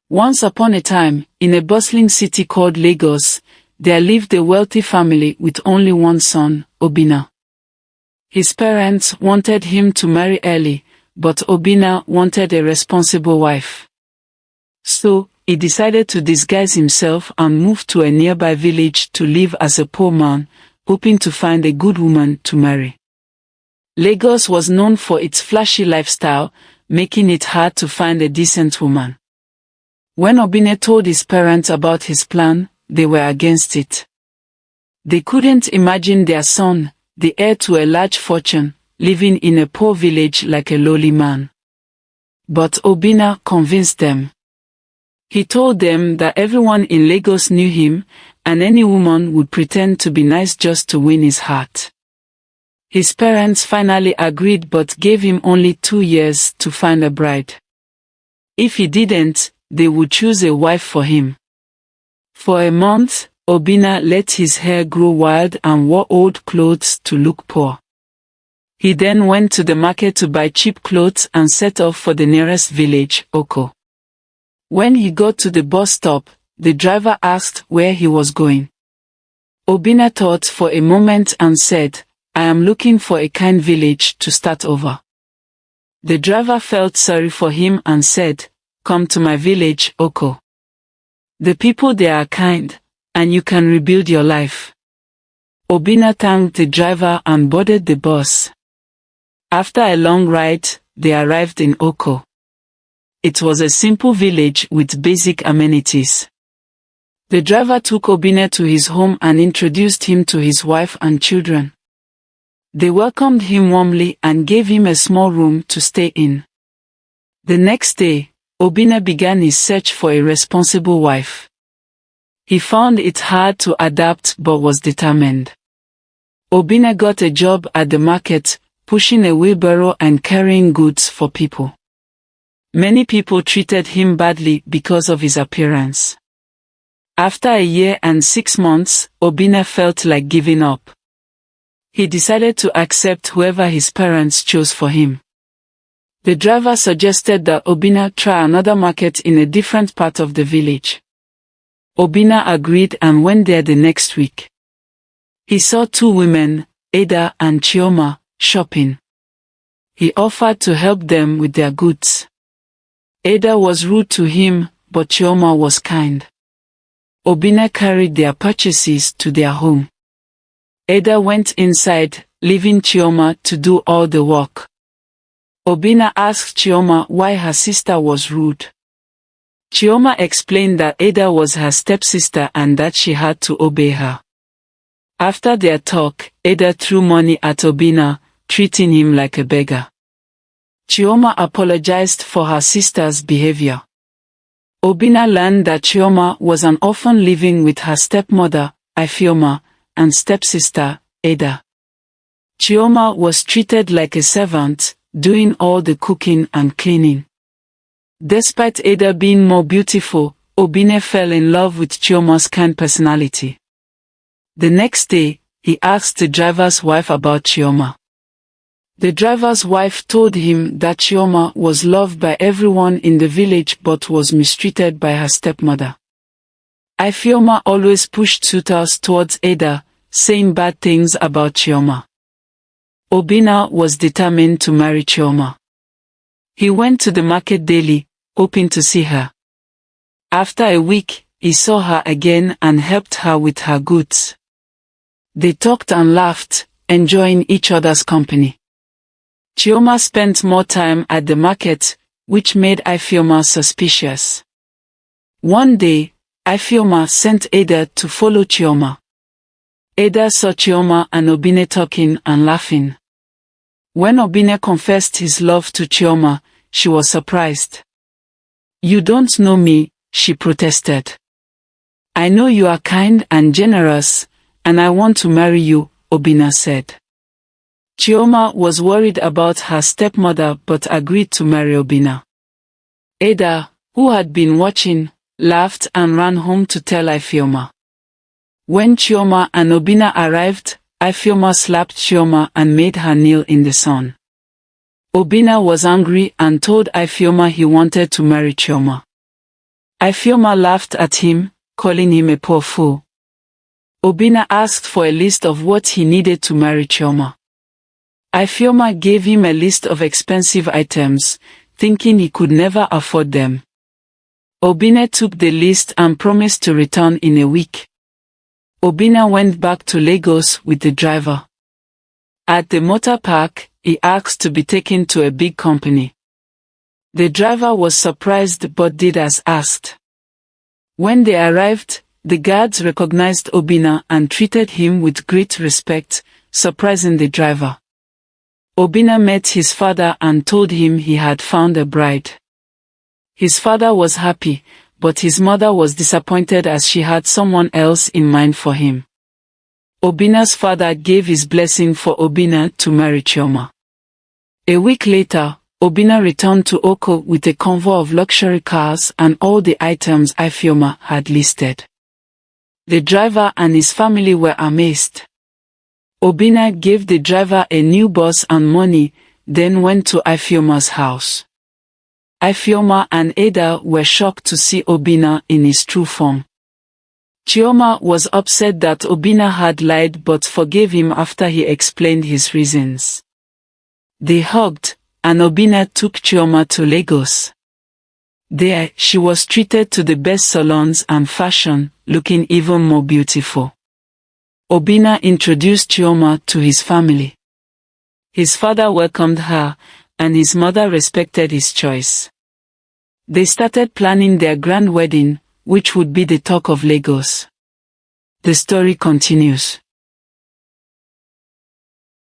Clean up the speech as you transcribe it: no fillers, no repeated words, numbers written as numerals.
Once upon a time, in a bustling city called Lagos, there lived a wealthy family with only one son, Obinna. His parents wanted him to marry early, but Obinna wanted a responsible wife. So, he decided to disguise himself and move to a nearby village to live as a poor man, hoping to find a good woman to marry. Lagos was known for its flashy lifestyle, making it hard to find a decent woman. When Obinna told his parents about his plan, they were against it. They couldn't imagine their son, the heir to a large fortune, living in a poor village like a lowly man. But Obinna convinced them. He told them that everyone in Lagos knew him, and any woman would pretend to be nice just to win his heart. His parents finally agreed but gave him only 2 years to find a bride. If he didn't, they would choose a wife for him. For a month, Obinna let his hair grow wild and wore old clothes to look poor. He then went to the market to buy cheap clothes and set off for the nearest village, Oko. When he got to the bus stop, the driver asked where he was going. Obinna thought for a moment and said, "I am looking for a kind village to start over." The driver felt sorry for him and said, "Come to my village, Oko. The people there are kind, and you can rebuild your life." Obinna thanked the driver and boarded the bus. After a long ride, they arrived in Oko. It was a simple village with basic amenities. The driver took Obinna to his home and introduced him to his wife and children. They welcomed him warmly and gave him a small room to stay in. The next day, Obinna began his search for a responsible wife. He found it hard to adapt but was determined. Obinna got a job at the market, pushing a wheelbarrow and carrying goods for people. Many people treated him badly because of his appearance. After a year and 6 months, Obinna felt like giving up. He decided to accept whoever his parents chose for him. The driver suggested that Obinna try another market in a different part of the village. Obinna agreed and went there the next week. He saw 2 women, Ada and Chioma, shopping. He offered to help them with their goods. Ada was rude to him, but Chioma was kind. Obinna carried their purchases to their home. Ada went inside, leaving Chioma to do all the work. Obinna asked Chioma why her sister was rude. Chioma explained that Ada was her stepsister and that she had to obey her. After their talk, Ada threw money at Obinna, treating him like a beggar. Chioma apologized for her sister's behavior. Obinna learned that Chioma was an orphan living with her stepmother, Ifeoma, and stepsister, Ada. Chioma was treated like a servant, doing all the cooking and cleaning. Despite Ada being more beautiful, Obinna fell in love with Chioma's kind personality. The next day, he asked the driver's wife about Chioma. The driver's wife told him that Chioma was loved by everyone in the village but was mistreated by her stepmother. Ifeoma always pushed suitors towards Ada, saying bad things about Chioma. Obinna was determined to marry Chioma. He went to the market daily, hoping to see her. After a week, he saw her again and helped her with her goods. They talked and laughed, enjoying each other's company. Chioma spent more time at the market, which made Ifeoma suspicious. One day, Ifeoma sent Ada to follow Chioma. Ada saw Chioma and Obinna talking and laughing. When Obinna confessed his love to Chioma, she was surprised. "You don't know me," she protested. "I know you are kind and generous, and I want to marry you," Obinna said. Chioma was worried about her stepmother but agreed to marry Obinna. Ada, who had been watching, laughed and ran home to tell Ifeoma. When Chioma and Obinna arrived, Ifeoma slapped Chioma and made her kneel in the sun. Obinna was angry and told Ifeoma he wanted to marry Chioma. Ifeoma laughed at him, calling him a poor fool. Obinna asked for a list of what he needed to marry Chioma. Ifeoma gave him a list of expensive items, thinking he could never afford them. Obinna took the list and promised to return in a week. Obinna went back to Lagos with the driver. At the motor park, he asked to be taken to a big company. The driver was surprised but did as asked. When they arrived, the guards recognized Obinna and treated him with great respect, surprising the driver. Obinna met his father and told him he had found a bride. His father was happy, but his mother was disappointed as she had someone else in mind for him. Obinna's father gave his blessing for Obinna to marry Chioma. A week later, Obinna returned to Oko with a convoy of luxury cars and all the items Ifeoma had listed. The driver and his family were amazed. Obinna gave the driver a new bus and money, then went to Ifeoma's house. Ifeoma and Ada were shocked to see Obinna in his true form. Chioma was upset that Obinna had lied but forgave him after he explained his reasons. They hugged, and Obinna took Chioma to Lagos. There, she was treated to the best salons and fashion, looking even more beautiful. Obinna introduced Chioma to his family. His father welcomed her, and his mother respected his choice. They started planning their grand wedding, which would be the talk of Lagos. The story continues.